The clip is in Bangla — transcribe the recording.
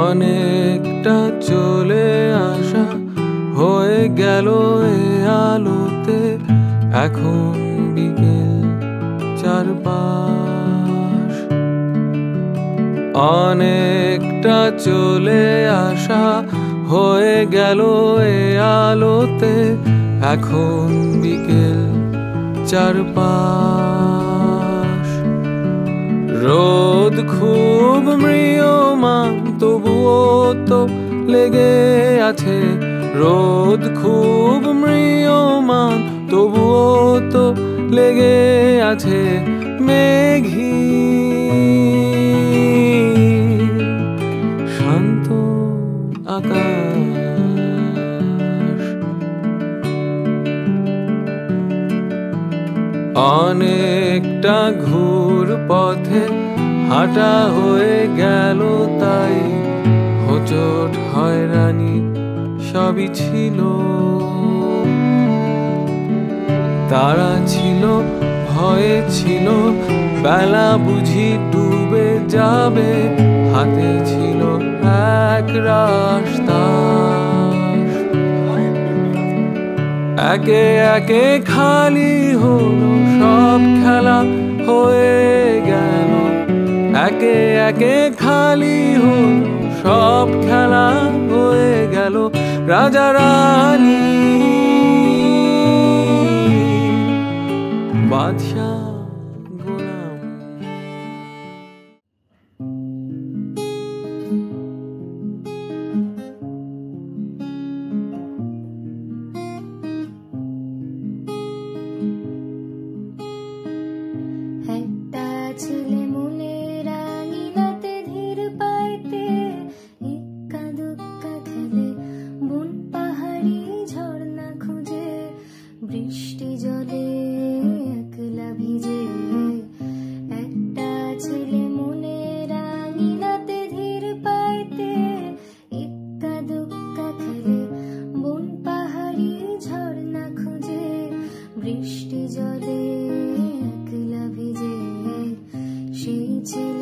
অনেকটা চলে আসা হয়ে গেল এ আলোতে, এখন বিকেল চারপাশ। অনেকটা চলে আসা হয়ে গেল এ আলোতে, এখন বিকেল চারপাশ। রোদ খুব ম্রিয়মান তবুও তো লেগে আছে, রোদ খুব ম্রিয়মান তবুও তো লেগে আছে। মেঘি শান্ত আকাশ। অনেকটা ঘুর পথে হাঁটা হয়ে গেল, তাই হোঁচট হয়রানি সবই ছিল। তারা ছিল, ভয়ে ছিল, বেলা বুঝি ডুবে যাবে, হাতে ছিল এক রাস্তা। একে একে খালি হলো সব খেলা হয়ে গেল, একে একে খালি হলো সব খেলা হয়ে গেল। রাজা রানী বাদশাহ গোলাম। একটা ছেলে মনের রাঙিনাতে ধীর পাইতে, এক্কা দুক্কা খেলে বন পাহাড়ি ঝর্ণা খুঁজে, বৃষ্টি জলে একলা ভিজে। একটা ছেলে মনের রাঙিনাতে ধীর পাইতে, এক্কা দুক্কা খেলে বন পাহাড়ি ঝর্ণা খুঁজে, বৃষ্টি জলে একলা ভিজে। সেই ছেলে